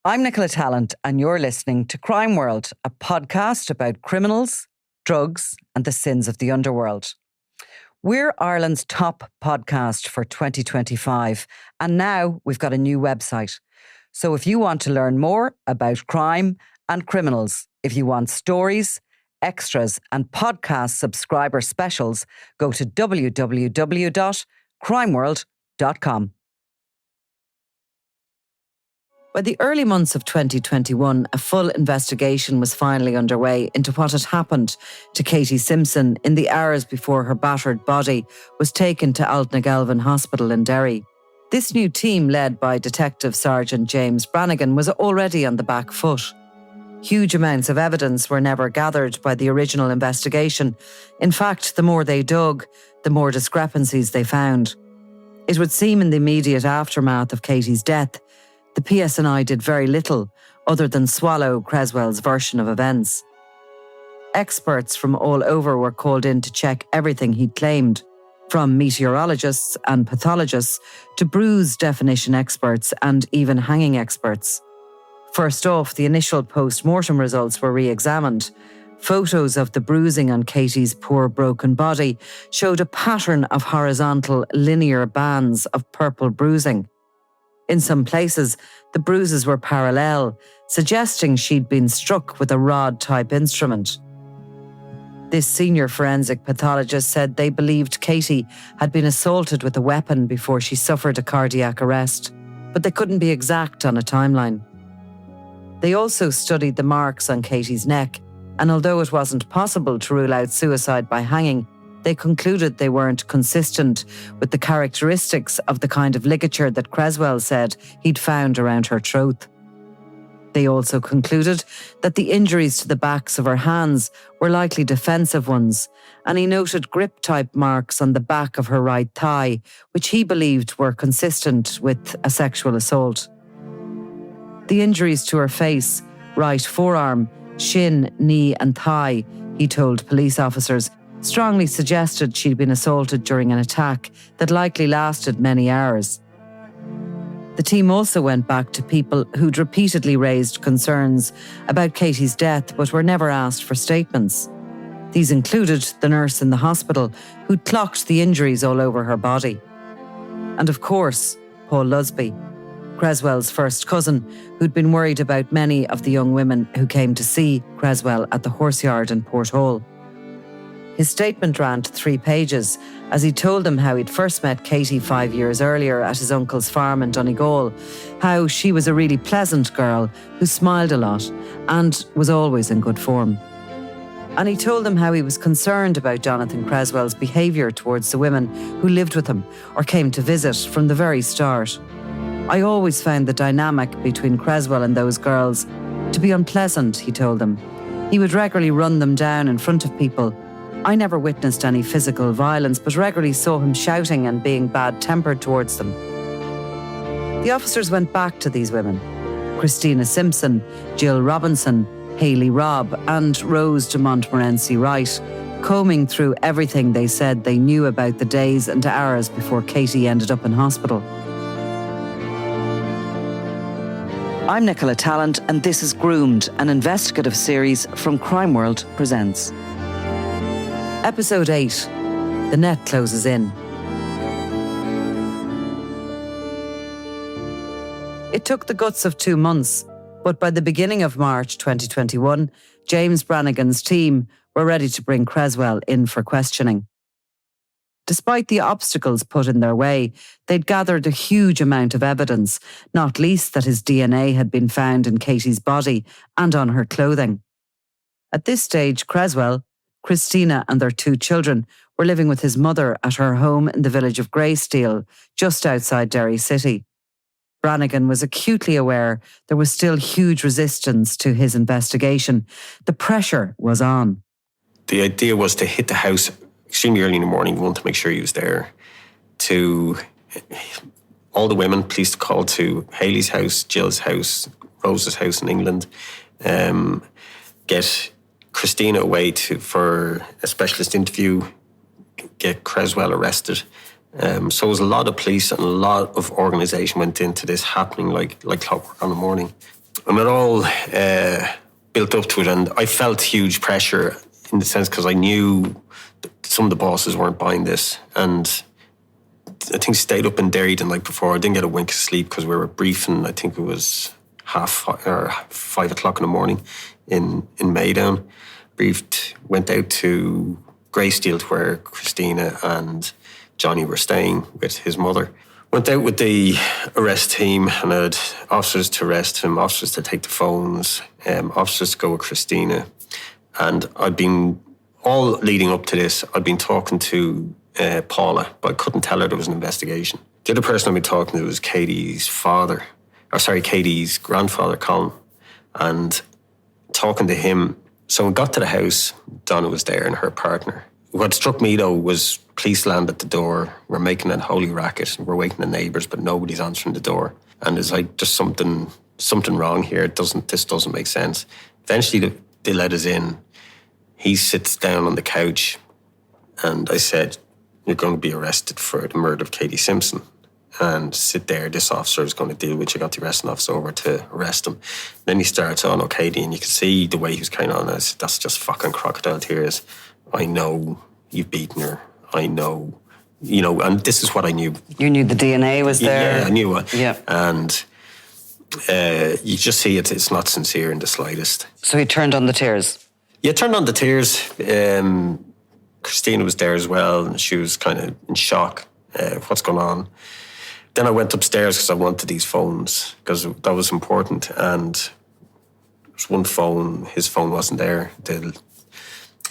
I'm Nicola Tallant, and you're listening to Crime World, a podcast about criminals, drugs, and the sins of the underworld. We're Ireland's top podcast for 2025, and now we've got a new website. So if you want to learn more about crime and criminals, if you want stories, extras, and podcast subscriber specials, go to www.crimeworld.com. By the early months of 2021, a full investigation was finally underway into what had happened to Katie Simpson in the hours before her battered body was taken to Altnagelvin Hospital in Derry. This new team, led by Detective Sergeant James Brannigan, was already on the back foot. Huge amounts of evidence were never gathered by the original investigation. In fact, the more they dug, the more discrepancies they found. It would seem in the immediate aftermath of Katie's death, the PSNI did very little other than swallow Creswell's version of events. Experts from all over were called in to check everything he'd claimed, from meteorologists and pathologists to bruise definition experts and even hanging experts. First off, the initial post-mortem results were re-examined. Photos of the bruising on Katie's poor broken body showed a pattern of horizontal linear bands of purple bruising. In some places, the bruises were parallel, suggesting she'd been struck with a rod-type instrument. This senior forensic pathologist said they believed Katie had been assaulted with a weapon before she suffered a cardiac arrest, but they couldn't be exact on a timeline. They also studied the marks on Katie's neck, and although it wasn't possible to rule out suicide by hanging, they concluded they weren't consistent with the characteristics of the kind of ligature that Creswell said he'd found around her throat. They also concluded that the injuries to the backs of her hands were likely defensive ones, and he noted grip-type marks on the back of her right thigh, which he believed were consistent with a sexual assault. The injuries to her face, right forearm, shin, knee and thigh, he told police officers, strongly suggested she'd been assaulted during an attack that likely lasted many hours. The team also went back to people who'd repeatedly raised concerns about Katie's death but were never asked for statements. These included the nurse in the hospital who'd clocked the injuries all over her body. And of course, Paul Lusby, Creswell's first cousin, who'd been worried about many of the young women who came to see Creswell at the horse yard in Port Hall. His statement ran to 3 pages as he told them how he'd first met Katie 5 years earlier at his uncle's farm in Donegal, how she was a really pleasant girl who smiled a lot and was always in good form. And he told them how he was concerned about Jonathan Creswell's behaviour towards the women who lived with him or came to visit from the very start. I always found the dynamic between Creswell and those girls to be unpleasant, he told them. He would regularly run them down in front of people. I never witnessed any physical violence, but regularly saw him shouting and being bad-tempered towards them. The officers went back to these women: Christina Simpson, Jill Robinson, Hayley Robb, and Rose de Montmorency Wright, combing through everything they said they knew about the days and hours before Katie ended up in hospital. I'm Nicola Tallant, and this is Groomed, an investigative series from Crime World Presents. Episode 8, The Net Closes In. It took the guts of 2 months, but by the beginning of March 2021, James Brannigan's team were ready to bring Creswell in for questioning. Despite the obstacles put in their way, they'd gathered a huge amount of evidence, not least that his DNA had been found in Katie's body and on her clothing. At this stage, Creswell, Christina and their 2 children were living with his mother at her home in the village of Greysteel, just outside Derry City. Brannigan was acutely aware there was still huge resistance to his investigation. The pressure was on. The idea was to hit the house extremely early in the morning, one, to make sure he was there, to all the women, police called to Hayley's house, Jill's house, Rose's house in England, get Christina away for a specialist interview, get Creswell arrested. So it was a lot of police and a lot of organisation went into this happening like clockwork on the morning. And it all built up to it. And I felt huge pressure in the sense because I knew some of the bosses weren't buying this. And I think stayed up in Derry the night before. I didn't get a wink of sleep because we were briefing. I think it was 5 o'clock in the morning in Maydown. Briefed, went out to Greysteel where Christina and Johnny were staying with his mother. Went out with the arrest team and had officers to arrest him, officers to take the phones, officers to go with Christina. And I'd been, all leading up to this, I'd been talking to Paula, but I couldn't tell her there was an investigation. The other person I'd been talking to was Katie's grandfather, Colin. And talking to him, so we got to the house, Donna was there and her partner. What struck me though was police land at the door. We're making a holy racket. We're waking the neighbours, but nobody's answering the door. And it's like, just something wrong here. This doesn't make sense. Eventually they let us in. He sits down on the couch and I said, "You're going to be arrested for the murder of Katie Simpson. And sit there, this officer is going to deal with you." I got the arresting officer over to arrest him. Then he starts on, "Oh, Katie," and you can see the way he was carrying on. That's just fucking crocodile tears. "I know you've beaten her. I know," and this is what I knew. You knew the DNA was there? Yeah, I knew it. Yeah. And you just see it's not sincere in the slightest. So he turned on the tears? Yeah, turned on the tears. Christina was there as well, and she was kind of in shock. What's going on? Then I went upstairs because I wanted these phones, because that was important. And there was one phone, his phone wasn't there. The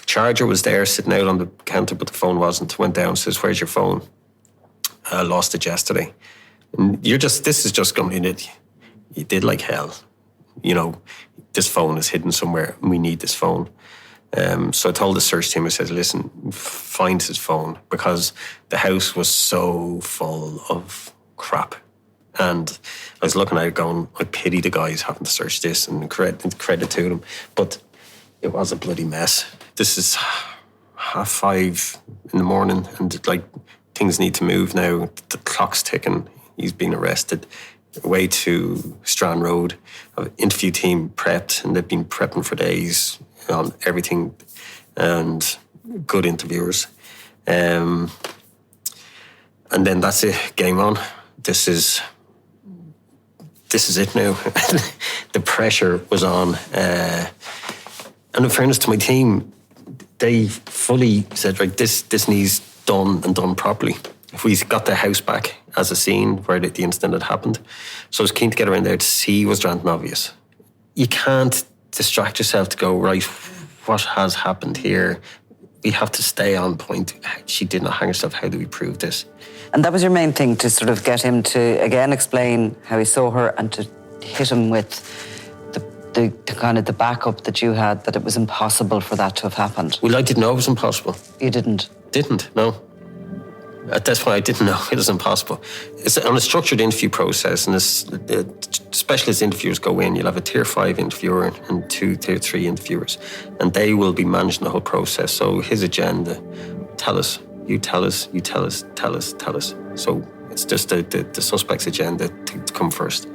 charger was there sitting out on the counter, but the phone wasn't. Went down, says, "Where's your phone?" "I lost it yesterday." And this is just going in it. You did like hell. This phone is hidden somewhere and we need this phone. So I told the search team, I said, "Listen, find his phone," because the house was so full of crap. And I was looking at it going, I pity the guys having to search this, and credit to them. But it was a bloody mess. This is 5:30 in the morning and things need to move now. The clock's ticking. He's been arrested. Away to Strand Road. Interview team prepped, and they've been prepping for days on everything, and good interviewers. And then that's it, game on. This is it now. The pressure was on. And in fairness to my team, they fully said, right, this needs done and done properly. If we got the house back as a scene where the incident had happened. So I was keen to get around there to see was there anything obvious. You can't distract yourself to go, right, what has happened here? We have to stay on point. She did not hang herself. How do we prove this? And that was your main thing, to sort of get him to, again, explain how he saw her and to hit him with the kind of the backup that you had, that it was impossible for that to have happened. Well, I didn't know it was impossible. You didn't? Didn't, no. At this point, I didn't know it was impossible. It's on a structured interview process, and the specialist interviewers go in. You'll have a tier 5 interviewer and 2 tier 3 interviewers, and they will be managing the whole process. So his agenda, tell us, you tell us, you tell us, tell us, tell us. So it's just the suspect's agenda to come first.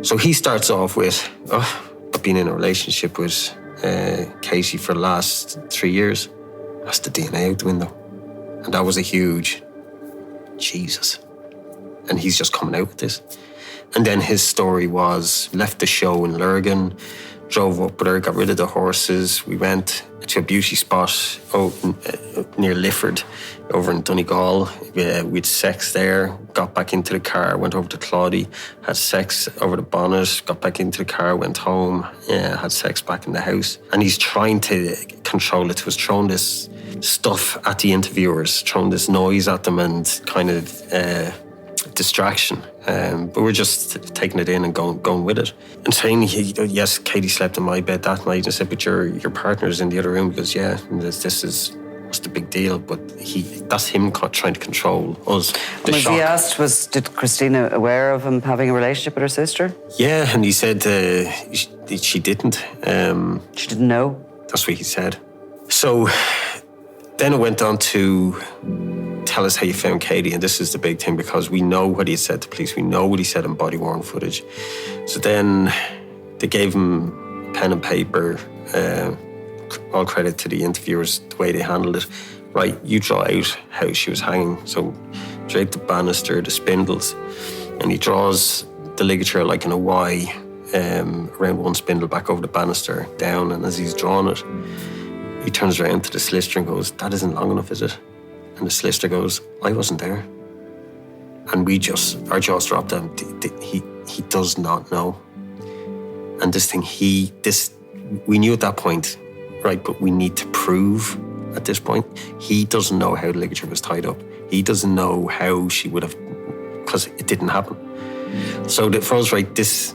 So he starts off with, I've been in a relationship with Katie for the last 3 years. That's the DNA out the window. And that was a huge, Jesus. And he's just coming out with this. And then his story was, left the show in Lurgan, drove up with her, got rid of the horses. We went to a beauty spot near Lifford, over in Donegal. We had sex there, got back into the car, went over to Claudie, had sex over the bonnet, got back into the car, went home, had sex back in the house. And he's trying to control it. He was throwing this stuff at the interviewers, throwing this noise at them and kind of distraction. But we're just taking it in and going with it. And saying, yes, Katie slept in my bed that night. And I said, but your partner's in the other room. He goes, yeah, and this is what's the big deal? But that's him trying to control us. Was he asked, did Christina aware of him having a relationship with her sister? Yeah, and he said she didn't. She didn't know? That's what he said. So then it went on to tell us how you found Katie. And this is the big thing, because we know what he said to police. We know what he said in body-worn footage. So then they gave him pen and paper. All credit to the interviewers, the way they handled it. Right, you draw out how she was hanging. So draw out the banister, the spindles, and he draws the ligature like in a Y, around one spindle, back over the banister, down. And as he's drawn it, he turns around to the solicitor and goes, "That isn't long enough, is it?" And the solicitor goes, "I wasn't there." And our jaws dropped down. He does not know. And this thing, we knew at that point, right, but we need to prove at this point. He doesn't know how the ligature was tied up. He doesn't know how she would have, because it didn't happen. So for us, right, this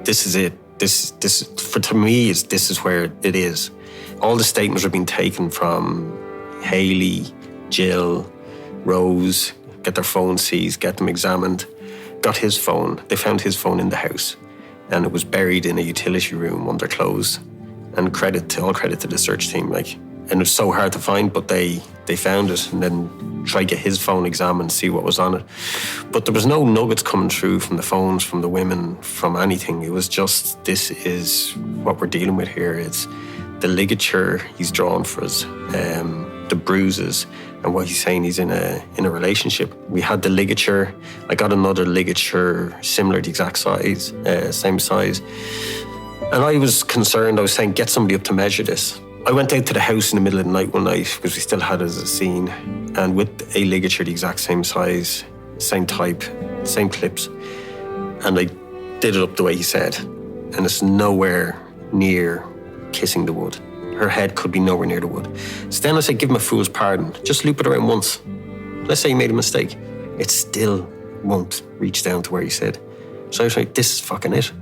is it. To me, this is where it is. All the statements are being taken from Hayley, Jill, Rose, get their phone seized, get them examined, got his phone. They found his phone in the house, and it was buried in a utility room under clothes. And all credit to the search team, and it was so hard to find, but they found it, and then tried to get his phone examined, see what was on it. But there was no nuggets coming through from the phones, from the women, from anything. It was just, this is what we're dealing with here. It's the ligature he's drawn for us, the bruises, and what he's saying he's in a relationship. We had the ligature. I got another ligature similar, the exact size, same size. And I was concerned. I was saying, get somebody up to measure this. I went out to the house in the middle of the night one night, because we still had it as a scene, and with a ligature the exact same size, same type, same clips, and I did it up the way he said. And it's nowhere near kissing the wood. Her head could be nowhere near the wood. So then I said, give him a fool's pardon. Just loop it around once. Let's say he made a mistake. It still won't reach down to where he said. So I was like, this is fucking it.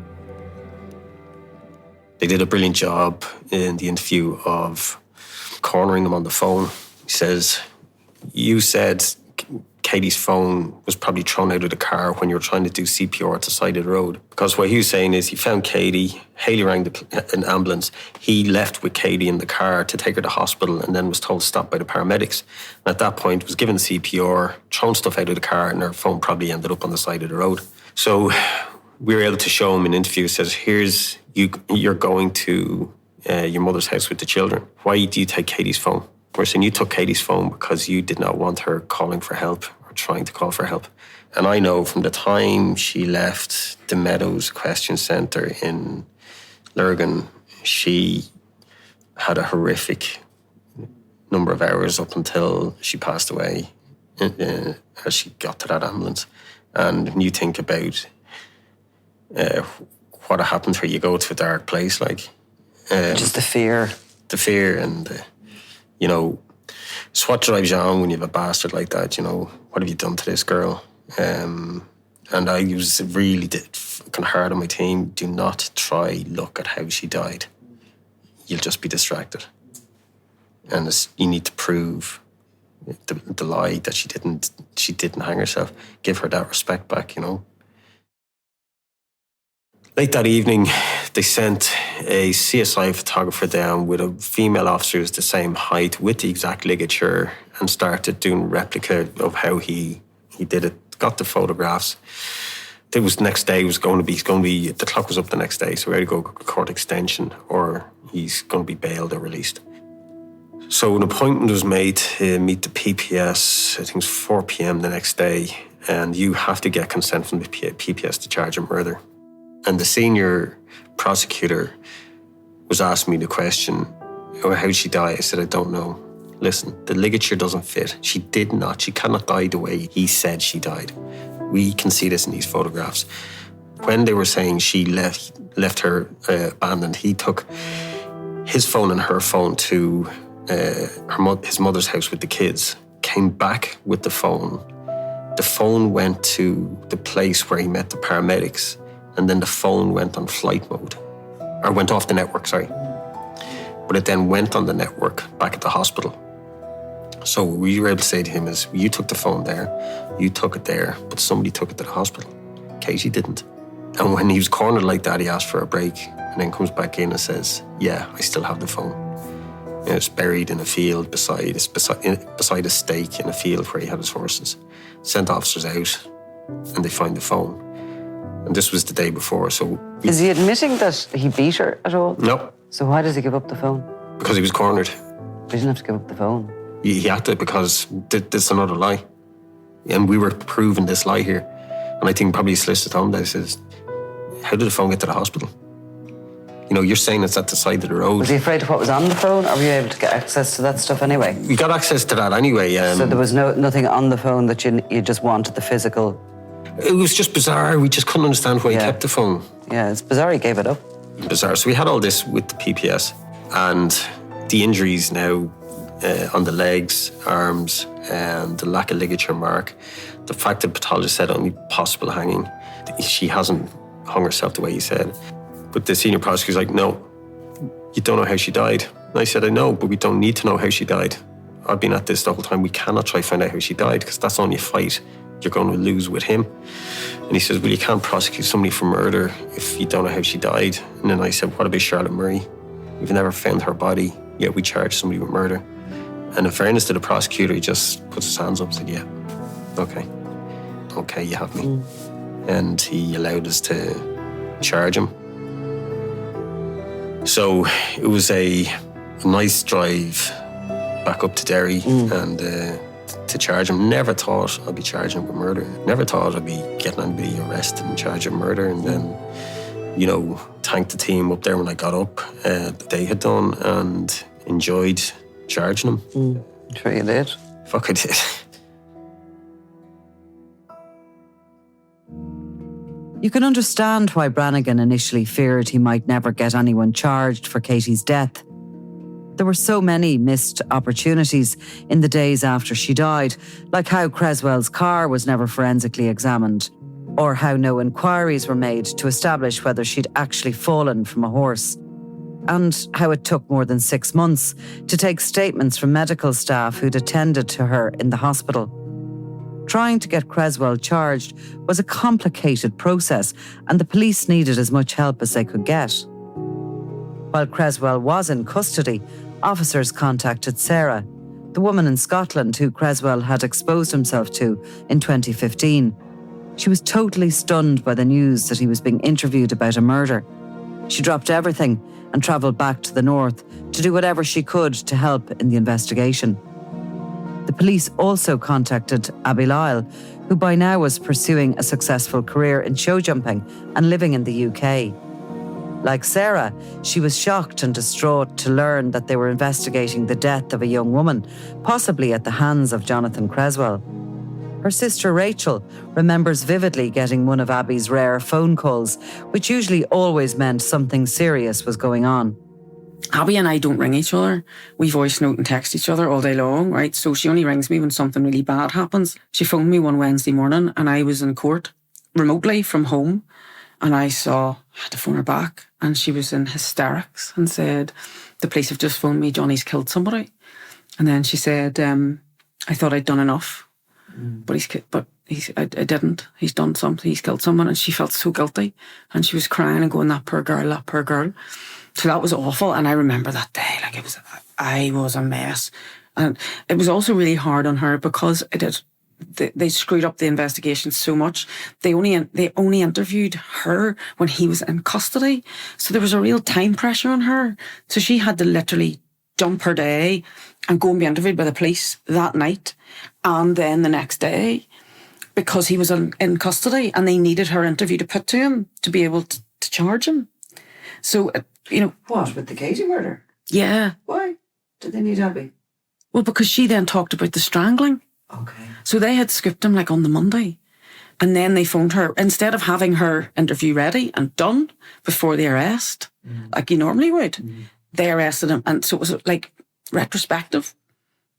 They did a brilliant job in the interview of cornering him on the phone. He says, you said Katie's phone was probably thrown out of the car when you were trying to do CPR at the side of the road. Because what he was saying is he found Katie, Hayley rang an ambulance, he left with Katie in the car to take her to hospital, and then was told to stop by the paramedics. And at that point was given CPR, thrown stuff out of the car, and her phone probably ended up on the side of the road. So we were able to show him in an interview. He says, you're going to your mother's house with the children. Why do you take Katie's phone? We're saying you took Katie's phone because you did not want her calling for help or trying to call for help. And I know from the time she left the Meadows Question Centre in Lurgan, she had a horrific number of hours up until she passed away as she got to that ambulance. And when you think about what happened to her, you go to a dark place, just the fear. The fear and it's what drives you on when you have a bastard like that, what have you done to this girl? And I was really kind of hard on my team, do not try look at how she died. You'll just be distracted. And you need to prove the lie that she didn't hang herself. Give her that respect back, Late that evening, they sent a CSI photographer down with a female officer who's the same height with the exact ligature and started doing a replica of how he did it. Got the photographs. It was the next day. He's going to be. The clock was up the next day, so we had to go court extension, or he's going to be bailed or released. So an appointment was made to meet the PPS. I think it was 4 p.m. the next day, and you have to get consent from the PPS to charge him murder. And the senior prosecutor was asking me the question, how did she die? I said, I don't know. Listen, the ligature doesn't fit. She cannot die the way he said she died. We can see this in these photographs. When they were saying she left her abandoned, he took his phone and her phone to his mother's house with the kids, came back with the phone. The phone went to the place where he met the paramedics, and then the phone went on flight mode, or went off the network, sorry. But it then went on the network back at the hospital. So what we were able to say to him is, you took the phone there, you took it there, but somebody took it to the hospital. Katie didn't. And when he was cornered like that, he asked for a break and then comes back in and says, yeah, I still have the phone. It was buried in a field beside a stake in a field where he had his horses. Sent officers out and they find the phone. And this was the day before, so... Is he admitting that he beat her at all? No. So why does he give up the phone? Because he was cornered. But he didn't have to give up the phone. He had to, because this is another lie. And we were proving this lie here. And I think probably he solicited home that says, how did the phone get to the hospital? You know, you're saying it's at the side of the road. Was he afraid of what was on the phone, or were you able to get access to that stuff anyway? We got access to that anyway. So there was nothing on the phone that you just wanted the physical... It was just bizarre. We just couldn't understand why he kept the phone. Yeah, it's bizarre he gave it up. Bizarre. So we had all this with the PPS and the injuries now on the legs, arms, and the lack of ligature mark. The fact that pathologist said only possible hanging. She hasn't hung herself the way he said. But the senior prosecutor's like, no, you don't know how she died. And I said, I know, but we don't need to know how she died. I've been at this the whole time. We cannot try to find out how she died because that's only a fight you're going to lose with him. And he says, well, you can't prosecute somebody for murder if you don't know how she died. And then I said, what about Charlotte Murray? We've never found her body, yet we charge somebody with murder. And in fairness to the prosecutor, he just puts his hands up and said, yeah, okay, you have me. And he allowed us to charge him. So it was a nice drive back up to Derry and to charge him. Never thought I'd be charging him with murder. Never thought I'd be getting anybody arrested and charging him murder. And then, you know, thanked the team up there when I got up that they had done and enjoyed charging him. I'm sure you did. Fuck, I did. You can understand why Brannigan initially feared he might never get anyone charged for Katie's death. There were so many missed opportunities in the days after she died, like how Creswell's car was never forensically examined, or how no inquiries were made to establish whether she'd actually fallen from a horse, and how it took more than 6 months to take statements from medical staff who'd attended to her in the hospital. Trying to get Creswell charged was a complicated process, and the police needed as much help as they could get. While Creswell was in custody, officers contacted Sarah, the woman in Scotland who Creswell had exposed himself to in 2015. She was totally stunned by the news that he was being interviewed about a murder. She dropped everything and travelled back to the north to do whatever she could to help in the investigation. The police also contacted Abby Lyle, who by now was pursuing a successful career in show jumping and living in the UK. Like Sarah, she was shocked and distraught to learn that they were investigating the death of a young woman, possibly at the hands of Jonathan Creswell. Her sister Rachel remembers vividly getting one of Abby's rare phone calls, which usually always meant something serious was going on. Abby and I don't ring each other. We voice note and text each other all day long, right? So she only rings me when something really bad happens. She phoned me one Wednesday morning and I was in court remotely from home, and I had to phone her back, and she was in hysterics and said, the police have just phoned me, Johnny's killed somebody. And then she said, I thought I'd done enough, but I didn't. He's done something, he's killed someone. And she felt so guilty, and she was crying and going, that poor girl, that poor girl. So that was awful. And I remember that day, I was a mess. And it was also really hard on her because they screwed up the investigation so much. They only interviewed her when he was in custody. So there was a real time pressure on her. So she had to literally jump her day and go and be interviewed by the police that night and then the next day because he was in custody and they needed her interview to put to him to be able to charge him. So, What, with the Katie murder? Yeah. Why did they need Abby? Well, because she then talked about the strangling. Okay. So they had scooped him on the Monday. And then they phoned her, instead of having her interview ready and done before the arrest, like you normally would, they arrested him. And so it was retrospective.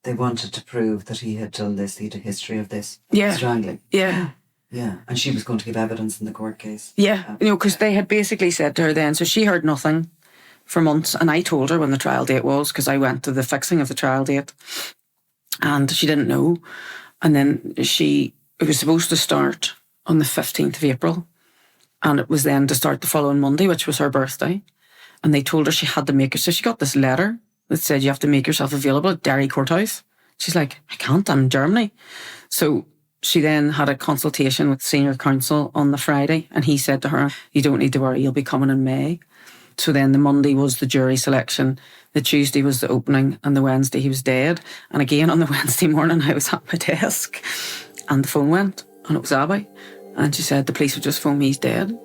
They wanted to prove that he had done this, he had a history of this. Yeah. Strangling. Yeah. Yeah. And she was going to give evidence in the court case. Yeah. Because they had basically said to her then, so she heard nothing for months. And I told her when the trial date was, because I went to the fixing of the trial date. And she didn't know. And then it was supposed to start on the 15th of April. And it was then to start the following Monday, which was her birthday. And they told her she had to make it. So she got this letter that said you have to make yourself available at Derry Courthouse. She's like, I can't, I'm in Germany. So she then had a consultation with senior counsel on the Friday, and he said to her, you don't need to worry, you'll be coming in May. So then the Monday was the jury selection, the Tuesday was the opening, and the Wednesday he was dead. And again on the Wednesday morning I was at my desk and the phone went, and it was Abby. And she said, the police have just phoned me, he's dead.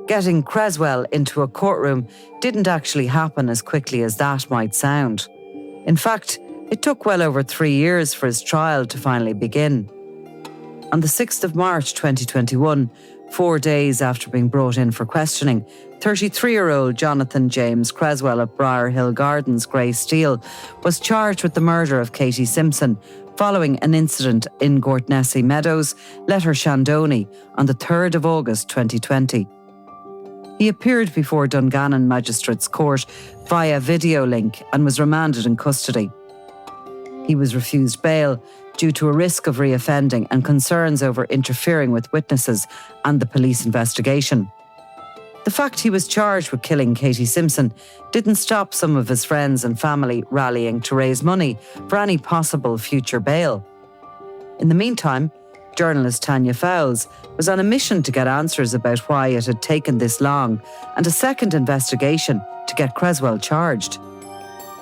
Getting Creswell into a courtroom didn't actually happen as quickly as that might sound. In fact, it took well over 3 years for his trial to finally begin. On the 6th of March 2021, 4 days after being brought in for questioning, 33-year-old Jonathan James Creswell of Briar Hill Gardens, Grey Steel, was charged with the murder of Katie Simpson following an incident in Gortnessy Meadows, Letter Shandoney, on the 3rd of August 2020. He appeared before Dungannon Magistrates Court via video link and was remanded in custody. He was refused bail due to a risk of reoffending and concerns over interfering with witnesses and the police investigation. The fact he was charged with killing Katie Simpson didn't stop some of his friends and family rallying to raise money for any possible future bail. In the meantime, journalist Tanya Fowles was on a mission to get answers about why it had taken this long and a second investigation to get Creswell charged.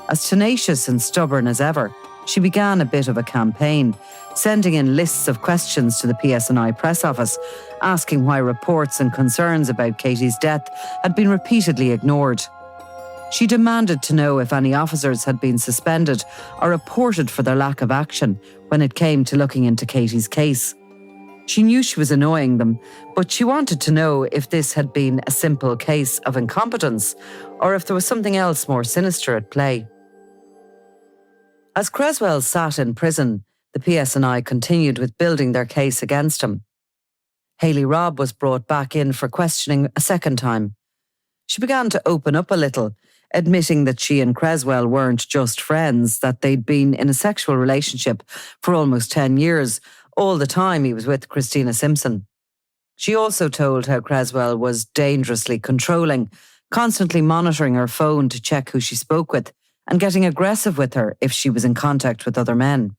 As tenacious and stubborn as ever, she began a bit of a campaign, sending in lists of questions to the PSNI press office, asking why reports and concerns about Katie's death had been repeatedly ignored. She demanded to know if any officers had been suspended or reported for their lack of action when it came to looking into Katie's case. She knew she was annoying them, but she wanted to know if this had been a simple case of incompetence or if there was something else more sinister at play. As Creswell sat in prison, the PSNI continued with building their case against him. Hayley Robb was brought back in for questioning a second time. She began to open up a little, admitting that she and Creswell weren't just friends, that they'd been in a sexual relationship for almost 10 years, all the time he was with Christina Simpson. She also told how Creswell was dangerously controlling, constantly monitoring her phone to check who she spoke with, and getting aggressive with her if she was in contact with other men.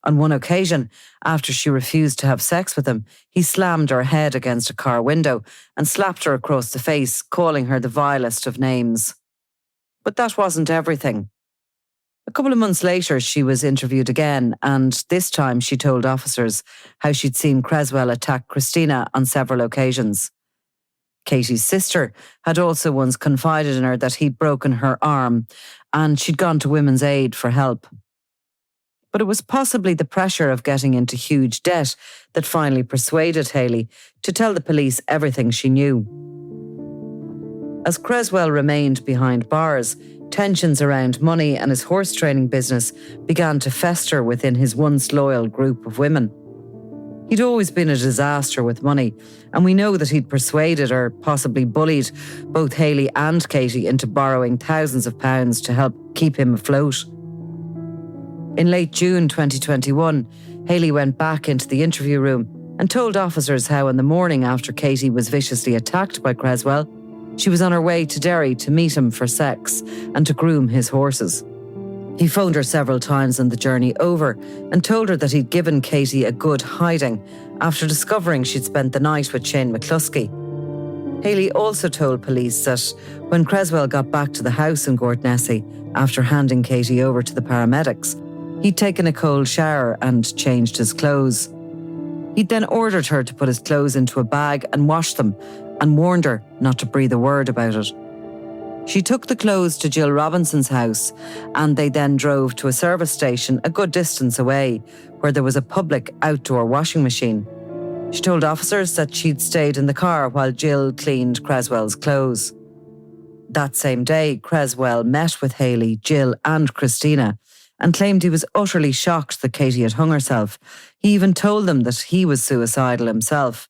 On one occasion, after she refused to have sex with him, he slammed her head against a car window and slapped her across the face, calling her the vilest of names. But that wasn't everything. A couple of months later, she was interviewed again, and this time she told officers how she'd seen Creswell attack Christina on several occasions. Katie's sister had also once confided in her that he'd broken her arm, and she'd gone to Women's Aid for help. But it was possibly the pressure of getting into huge debt that finally persuaded Hayley to tell the police everything she knew. As Creswell remained behind bars, tensions around money and his horse training business began to fester within his once loyal group of women. He'd always been a disaster with money, and we know that he'd persuaded or possibly bullied both Hayley and Katie into borrowing thousands of pounds to help keep him afloat. In late June 2021, Hayley went back into the interview room and told officers how on the morning after Katie was viciously attacked by Creswell, she was on her way to Derry to meet him for sex and to groom his horses. He phoned her several times on the journey over and told her that he'd given Katie a good hiding after discovering she'd spent the night with Shane McCluskey. Hayley also told police that when Creswell got back to the house in Gortnessy after handing Katie over to the paramedics, he'd taken a cold shower and changed his clothes. He'd then ordered her to put his clothes into a bag and wash them, and warned her not to breathe a word about it. She took the clothes to Jill Robinson's house, and they then drove to a service station a good distance away, where there was a public outdoor washing machine. She told officers that she'd stayed in the car while Jill cleaned Creswell's clothes. That same day, Creswell met with Hayley, Jill and Christina and claimed he was utterly shocked that Katie had hung herself. He even told them that he was suicidal himself.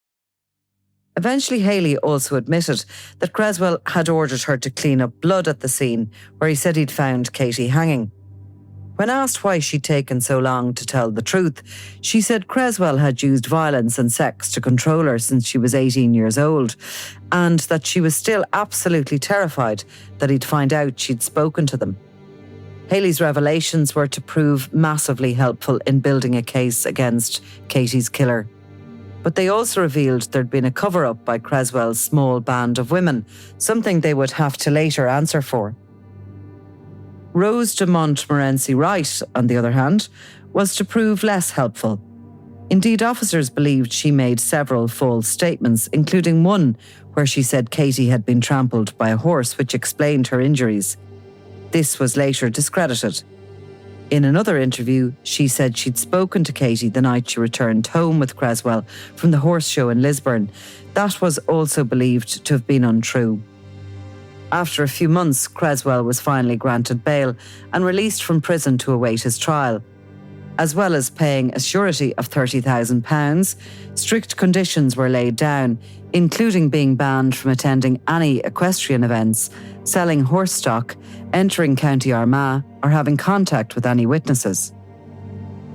Eventually, Hayley also admitted that Creswell had ordered her to clean up blood at the scene where he said he'd found Katie hanging. When asked why she'd taken so long to tell the truth, she said Creswell had used violence and sex to control her since she was 18 years old, and that she was still absolutely terrified that he'd find out she'd spoken to them. Haley's revelations were to prove massively helpful in building a case against Katie's killer. But they also revealed there'd been a cover-up by Creswell's small band of women, something they would have to later answer for. Rose de Montmorency Wright, on the other hand, was to prove less helpful. Indeed, officers believed she made several false statements, including one where she said Katie had been trampled by a horse, which explained her injuries. This was later discredited. In another interview, she said she'd spoken to Katie the night she returned home with Creswell from the horse show in Lisburn. That was also believed to have been untrue. After a few months, Creswell was finally granted bail and released from prison to await his trial. As well as paying a surety of £30,000, strict conditions were laid down, including being banned from attending any equestrian events, selling horse stock, entering County Armagh, or having contact with any witnesses.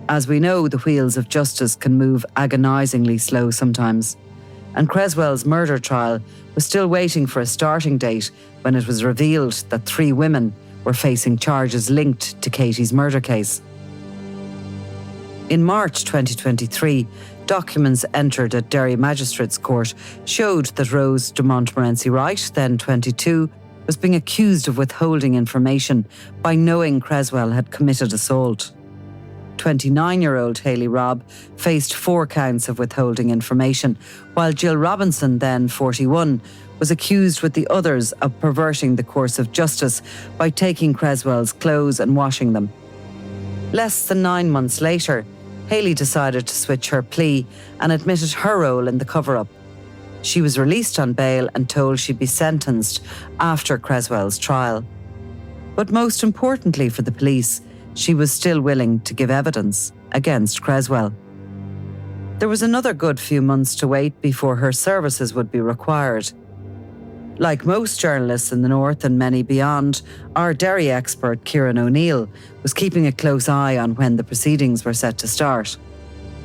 As we know, the wheels of justice can move agonisingly slow sometimes, and Creswell's murder trial was still waiting for a starting date when it was revealed that 3 women were facing charges linked to Katie's murder case. In March 2023, documents entered at Derry Magistrates Court showed that Rose de Montmorency Wright, then 22, was being accused of withholding information by knowing Creswell had committed assault. 29-year-old Hayley Robb faced 4 counts of withholding information, while Jill Robinson, then 41, was accused with the others of perverting the course of justice by taking Creswell's clothes and washing them. Less than 9 months later, Hayley decided to switch her plea and admitted her role in the cover-up. She was released on bail and told she'd be sentenced after Creswell's trial. But most importantly for the police, she was still willing to give evidence against Creswell. There was another good few months to wait before her services would be required. Like most journalists in the north and many beyond, our Derry expert Kieran O'Neill was keeping a close eye on when the proceedings were set to start.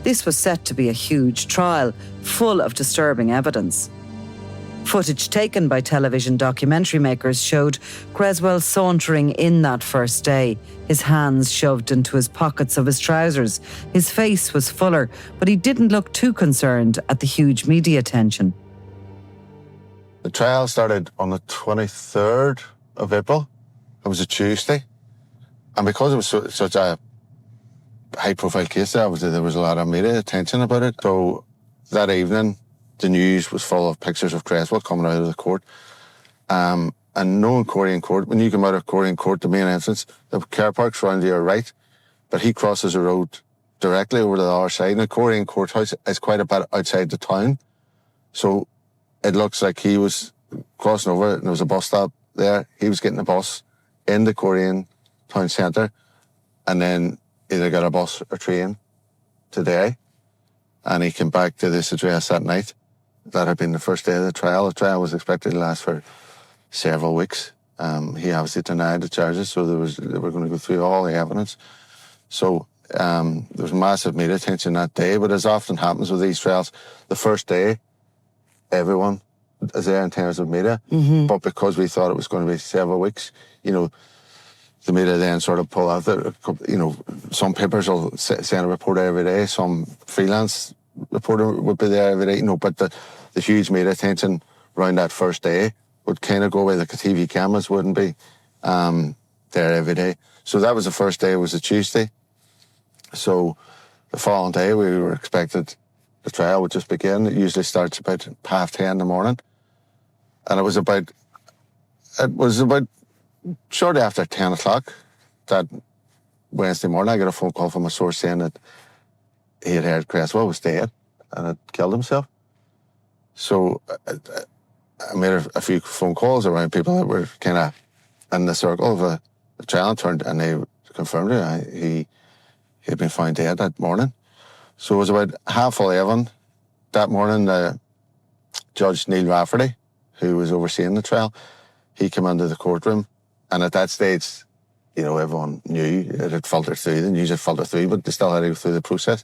This was set to be a huge trial, full of disturbing evidence. Footage taken by television documentary makers showed Creswell sauntering in that first day, his hands shoved into his pockets of his trousers. His face was fuller, but he didn't look too concerned at the huge media attention. The trial started on the 23rd of April. It was a Tuesday. And because it was such a high-profile case, there was a lot of media attention about it. So that evening, the news was full of pictures of Creswell coming out of the court. And knowing Corrigan Court, when you come out of Corrigan Court, the main entrance, the car park's round to your right, but he crosses the road directly over to the other side. And Corrigan Courthouse is quite a bit outside the town. So it looks like he was crossing over and there was a bus stop there. He was getting a bus in the Corrigan town centre and then either got a bus or train to Derry. And he came back to this address that night. That had been the first day of the trial. The trial was expected to last for several weeks. He obviously denied the charges, so they were going to go through all the evidence. So there was massive media attention that day, but as often happens with these trials, the first day, everyone is there in terms of media. Mm-hmm. But because we thought it was going to be several weeks, the media then sort of pull out there. Some papers will send a reporter every day, some freelance reporter would be there every day, but the huge media attention around that first day would kind of go away. The TV cameras wouldn't be there every day. So that was the first day, it was a Tuesday. So the following day we were expected the trial would just begin. It usually starts about 10:30 in the morning. And it was about shortly after 10 o'clock that Wednesday morning, I got a phone call from a source saying that he had heard Creswell was dead and had killed himself. So I made a few phone calls around people that were kind of in the circle of the trial and they confirmed it. He had been found dead that morning. So it was about 11:30 that morning. Judge Neil Rafferty, who was overseeing the trial, he came into the courtroom, and at that stage, everyone knew it had filtered through. The news had filtered through, but they still had to go through the process.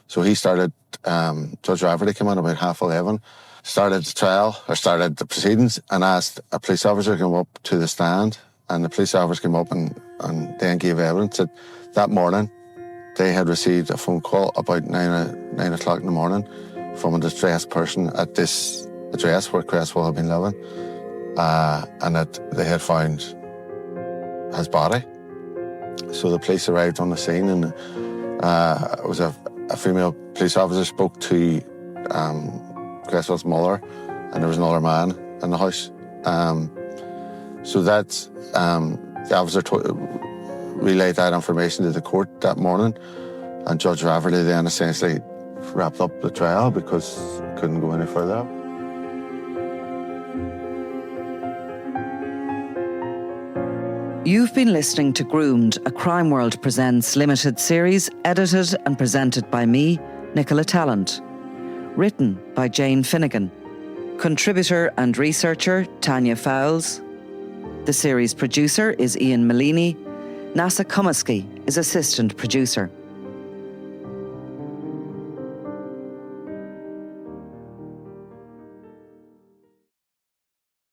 So he started. Judge Rafferty came in about 11:30, started the proceedings, and asked a police officer to come up to the stand. And the police officer came up and and then gave evidence that morning they had received a phone call about 9 o'clock in the morning from a distressed person at this address where Creswell had been living, and that they had found his body. So the police arrived on the scene, and it was a female police officer spoke to Creswell's mother, and there was another man in the house. So that the officer relayed that information to the court that morning, and Judge Rafferty then essentially wrapped up the trial because it couldn't go any further. You've been listening to Groomed, a Crime World Presents limited series, edited and presented by me, Nicola Tallant. Written by Jane Finnegan. Contributor and researcher, Tanya Fowles. The series producer is Ian Malini. Nasa Comiskey is assistant producer.